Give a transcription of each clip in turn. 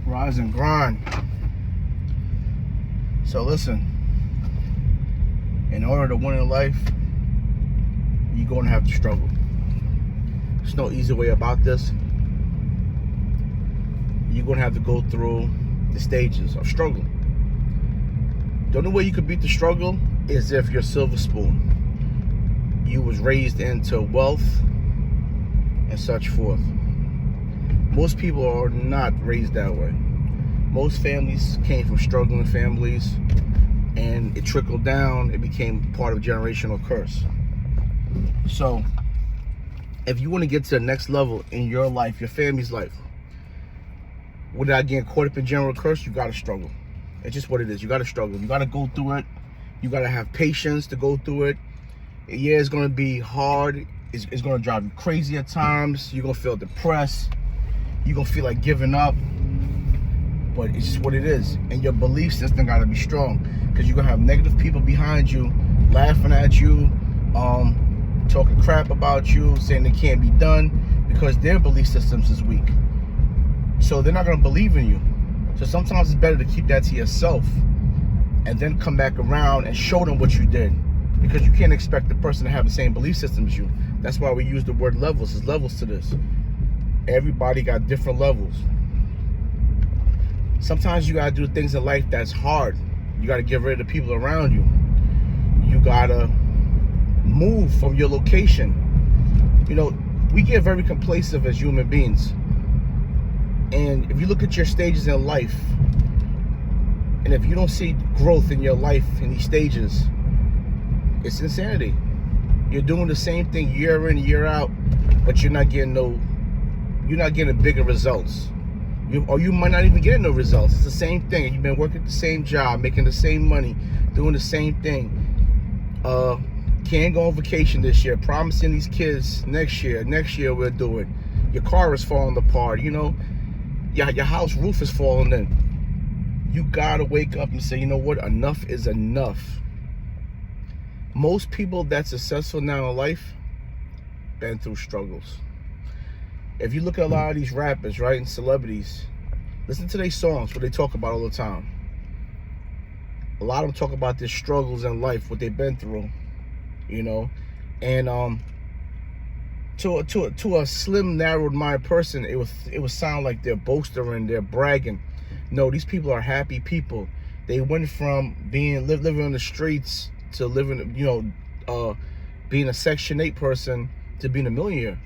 Rise and grind. So listen, in order to win in life, you're going to have to struggle. There's no easy way about this. You're going to have to go through the stages of struggle. The only way you could beat the struggle is if you're silver spoon. You was raised into wealth and such forth. Most people are not raised that way. Most families came from struggling families, and it trickled down. It became part of a generational curse. So, if you want to get to the next level in your life, your family's life, without getting caught up in general curse, you got to struggle. It's just what it is. You got to struggle. You got to go through it. You got to have patience to go through it. Yeah, it's going to be hard. It's going to drive you crazy at times. You're going to feel depressed. You're going to feel like giving up. But it's just what it is. And your belief system got to be strong, because you're going to have negative people behind you laughing at you, talking crap about you, saying it can't be done because their belief systems is weak. So they're not going to believe in you. So sometimes it's better to keep that to yourself and then come back around and show them what you did, because you can't expect the person to have the same belief system as you. That's why we use the word levels. There's levels to this. Everybody got different levels. Sometimes you got to do things in life that's hard. You got to get rid of the people around you. You got to move from your location. You know, we get very complacent as human beings. And if you look at your stages in life, and if you don't see growth in your life in these stages, it's insanity. You're doing the same thing year in, year out, but you're not getting bigger results. You might not even get no results. It's the same thing. You've been working the same job, making the same money, doing the same thing. Can't go on vacation this year. Promising these kids next year we'll do it. Your car is falling apart. You know, your house roof is falling in. You gotta wake up and say, you know what? Enough is enough. Most people that's successful now in life been through struggles. If you look at a lot of these rappers, right, and celebrities, listen to their songs, what they talk about all the time. A lot of them talk about their struggles in life, what they've been through, you know. And to a slim, narrowed mind person, it would sound like they're boasting, they're bragging. No, these people are happy people. They went from living on the streets to living, you know, being a Section 8 person to being a millionaire.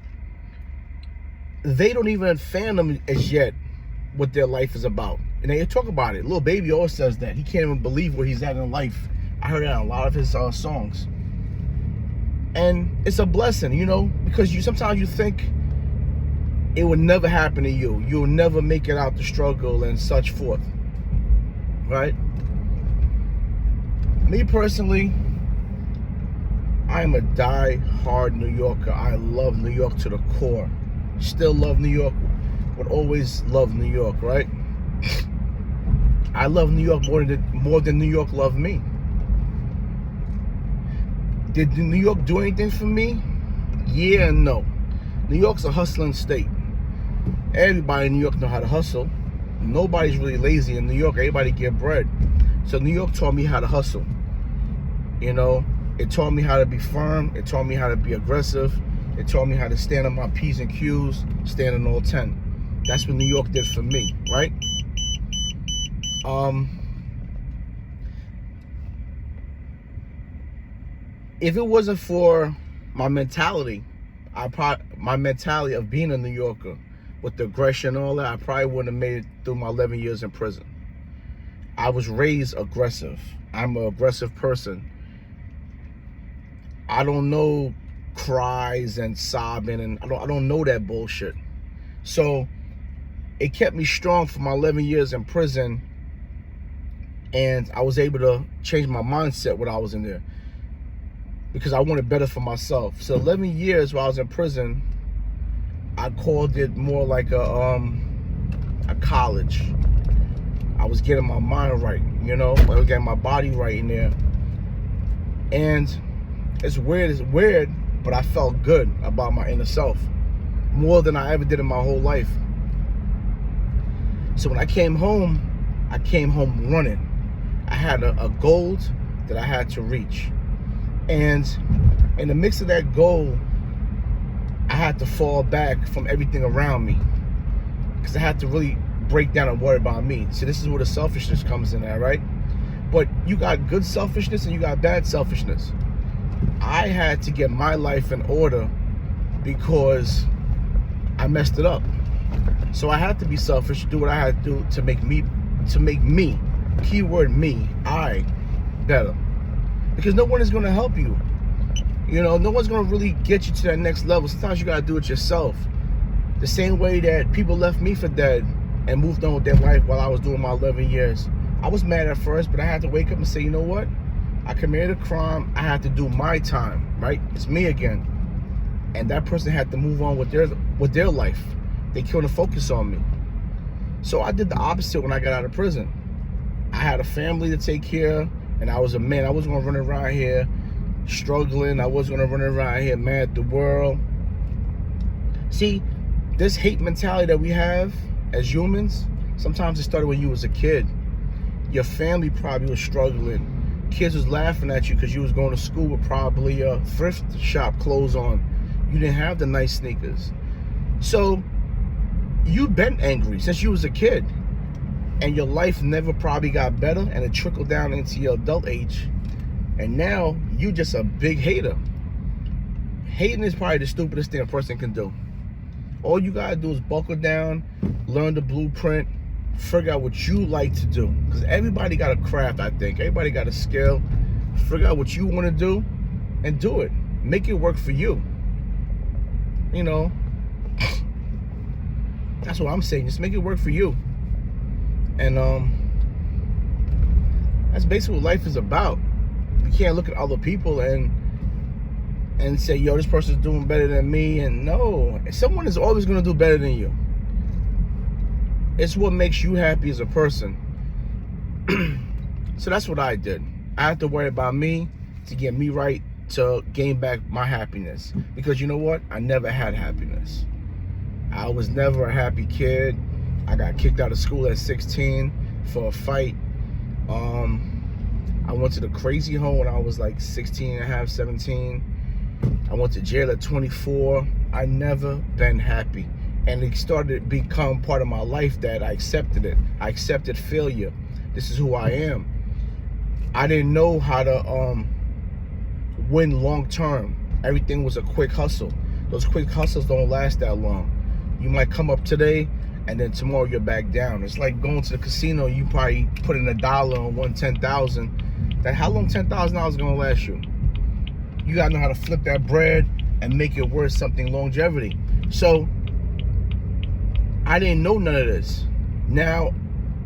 They don't even fathom as yet what their life is about. And they talk about it. Lil Baby always says that. He can't even believe where he's at in life. I heard that in a lot of his songs. And it's a blessing, you know, because sometimes you think it would never happen to you. You'll never make it out the struggle and such forth. Right? Me personally, I am a die-hard New Yorker. I love New York to the core. Still love New York, would always love New York, right? I love New York more than New York loved me. Did New York do anything for me? Yeah and no. New York's a hustling state. Everybody in New York know how to hustle. Nobody's really lazy in New York. Everybody get bread. So New York taught me how to hustle. You know, it taught me how to be firm. It taught me how to be aggressive. It taught me how to stand on my P's and Q's, stand on all 10. That's what New York did for me, right? If it wasn't for my mentality, my mentality of being a New Yorker with the aggression and all that, I probably wouldn't have made it through my 11 years in prison. I was raised aggressive. I'm an aggressive person. I don't know cries and sobbing, and I don't know that bullshit. So it kept me strong for my 11 years in prison, and I was able to change my mindset when I was in there, because I wanted better for myself. So 11 years while I was in prison, I called it more like a college. I was getting my mind right, you know, I was getting my body right in there. And it's weird, but I felt good about my inner self, more than I ever did in my whole life. So when I came home running. I had a goal that I had to reach. And in the mix of that goal, I had to fall back from everything around me, because I had to really break down and worry about me. So this is where the selfishness comes in at, right? But you got good selfishness and you got bad selfishness. I had to get my life in order because I messed it up. So I had to be selfish, do what I had to do to make me, keyword me, I, better. Because no one is going to help you. You know, no one's going to really get you to that next level. Sometimes you got to do it yourself. The same way that people left me for dead and moved on with their life while I was doing my 11 years. I was mad at first, but I had to wake up and say, you know what? I committed a crime. I had to do my time, right? It's me again. And that person had to move on with their life. They couldn't focus on me. So I did the opposite when I got out of prison. I had a family to take care of, and I was a man. I wasn't going to run around here struggling. I wasn't going to run around here mad at the world. See, this hate mentality that we have as humans, sometimes it started when you was a kid. Your family probably was struggling. Kids was laughing at you because you was going to school with probably a thrift shop clothes on. You didn't have the nice sneakers. So you've been angry since you was a kid. And your life never probably got better, and it trickled down into your adult age. And now you just a big hater. Hating is probably the stupidest thing a person can do. All you gotta do is buckle down, learn the blueprint, figure out what you like to do. Because everybody got a craft, I think. Everybody got a skill. Figure out what you want to do and do it. Make it work for you. You know, that's what I'm saying. Just make it work for you. And that's basically what life is about. You can't look at other people and say, yo, this person's doing better than me. And no, someone is always going to do better than you. It's what makes you happy as a person. So that's what I did. I had to worry about me to get me right, to gain back my happiness. Because you know what? I never had happiness. I was never a happy kid. I got kicked out of school at 16 for a fight. I went to the crazy home when I was like 16 and a half, 17. I went to jail at 24. I never been happy. And it started to become part of my life that I accepted it. I accepted failure. This is who I am. I didn't know how to win long term. Everything was a quick hustle. Those quick hustles don't last that long. You might come up today, and then tomorrow you're back down. It's like going to the casino. You probably put in $1 on won 10,000. That how long $10,000 is gonna last you? You gotta know how to flip that bread and make it worth something longevity. So I didn't know none of this. Now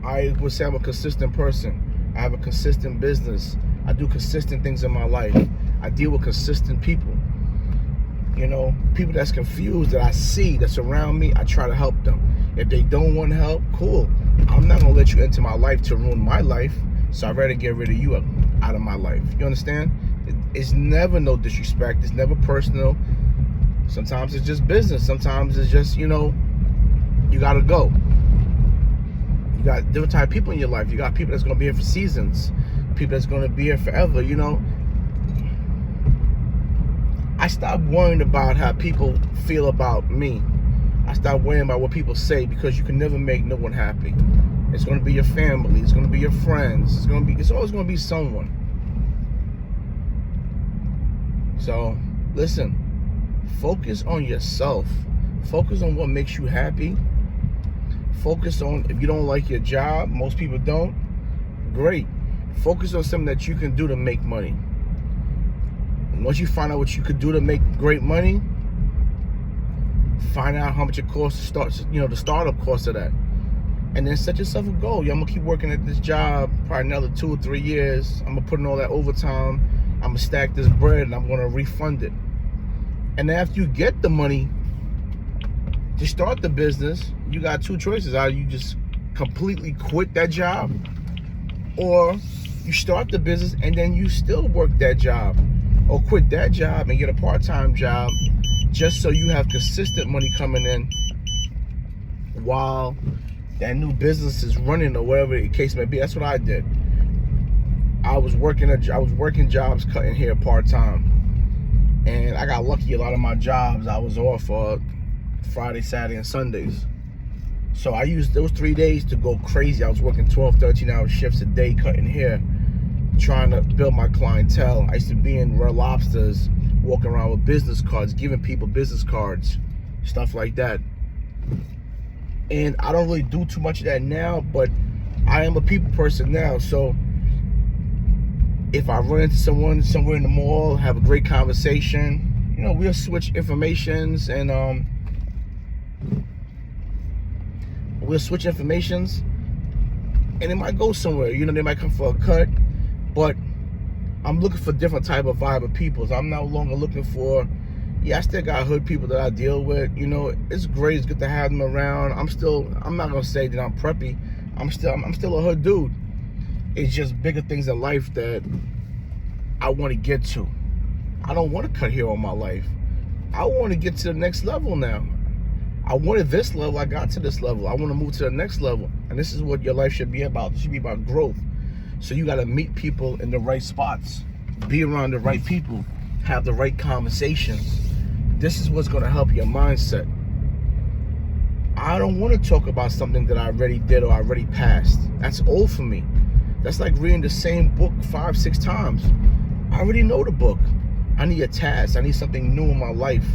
I would say I'm a consistent person. I have a consistent business. I do consistent things in my life. I deal with consistent people. You know, people that's confused that I see that's around me, I try to help them. If they don't want help, cool. I'm not gonna let you into my life to ruin my life, so I'd rather get rid of you out of my life. You understand? It's never no disrespect. It's never personal. Sometimes it's just business. Sometimes it's just, you know, you gotta go. You got different type of people in your life. You got people that's gonna be here for seasons, people that's gonna be here forever, you know. I stopped worrying about how people feel about me. I stopped worrying about what people say, because you can never make no one happy. It's gonna be your family, it's gonna be your friends, it's always gonna be someone. So listen, focus on yourself. Focus on what makes you happy. Focus on, if you don't like your job, most people don't, great. Focus on something that you can do to make money. And once you find out what you could do to make great money, find out how much it costs to start, you know, the startup cost of that. And then set yourself a goal. Yeah, I'm gonna keep working at this job probably another 2 or 3 years. I'm gonna put in all that overtime. I'm gonna stack this bread and I'm gonna refund it. And then after you get the money to start the business, you got two choices. Either you just completely quit that job, or you start the business and then you still work that job, or quit that job and get a part-time job, just so you have consistent money coming in while that new business is running or whatever the case may be. That's what I did. I was working jobs cutting hair part-time, and I got lucky. A lot of my jobs I was off Friday, Saturday, and Sundays. So I used those 3 days to go crazy. I was working 12, 13-hour shifts a day cutting hair, trying to build my clientele. I used to be in Red Lobsters, walking around with business cards, giving people business cards, stuff like that. And I don't really do too much of that now, but I am a people person now. So if I run into someone somewhere in the mall, have a great conversation, you know, we'll switch informations, and and it might go somewhere. You know, they might come for a cut, but I'm looking for different type of vibe of people. So I'm no longer looking for, I still got hood people that I deal with. You know, it's great. It's good to have them around. I'm not gonna say that I'm preppy. I'm still a hood dude. It's just bigger things in life that I want to get to. I don't want to cut hair all my life. I want to get to the next level now. I wanted this level. I got to this level. I want to move to the next level. And this is what your life should be about. It should be about growth. So you got to meet people in the right spots, be around the right people, have the right conversations. This is what's going to help your mindset. I don't want to talk about something that I already did or I already passed. That's old for me. That's like reading the same book 5, 6 times. I already know the book. I need a task. I need something new in my life.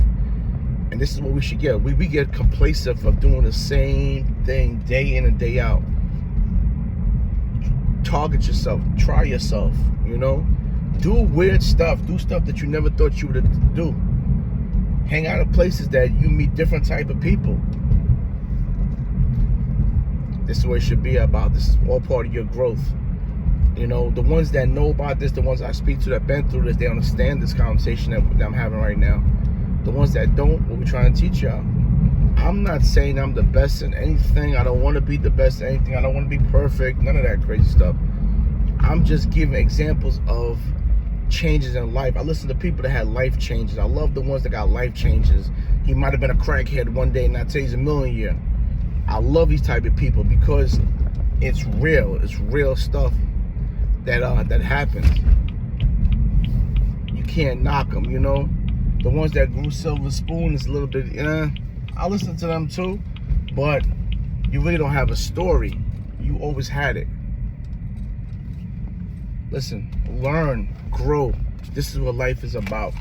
And this is what we should get. We get complacent of doing the same thing day in and day out. Target yourself. Try yourself, you know? Do weird stuff. Do stuff that you never thought you would do. Hang out at places that you meet different type of people. This is what it should be about. This is all part of your growth. You know, the ones that know about this, the ones I speak to that been through this, they understand this conversation that I'm having right now. The ones that don't, what we're trying to teach y'all. I'm not saying I'm the best in anything. I don't want to be the best in anything. I don't want to be perfect. None of that crazy stuff. I'm just giving examples of changes in life. I listen to people that had life changes. I love the ones that got life changes. He might have been a crackhead one day and now today he's a millionaire. I love these type of people because it's real. It's real stuff that happens. You can't knock them, you know. The ones that grew silver spoon is a little bit, I listen to them too, but you really don't have a story. You always had it. Listen, learn, grow. This is what life is about.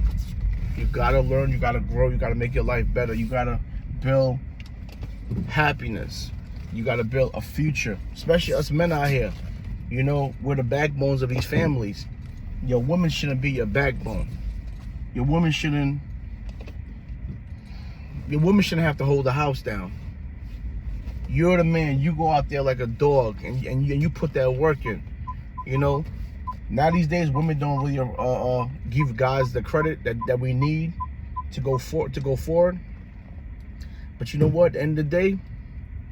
You gotta learn, you gotta grow, you gotta make your life better. You gotta build happiness. You gotta build a future, especially us men out here. You know, we're the backbones of these families. Your woman shouldn't be your backbone. Your woman shouldn't have to hold the house down. You're the man. You go out there like a dog and you put that work in. You know, now these days women don't really give guys the credit that we need to go forward. But you know what? At the end of the day,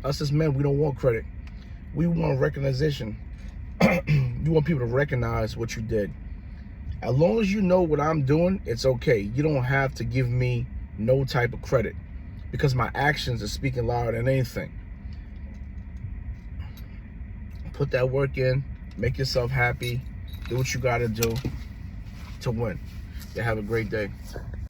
us as men, we don't want credit. We want recognition. You want people to recognize what you did. As long as you know what I'm doing, it's okay. You don't have to give me no type of credit because my actions are speaking louder than anything. Put that work in, make yourself happy, do what you gotta do to win. You have a great day.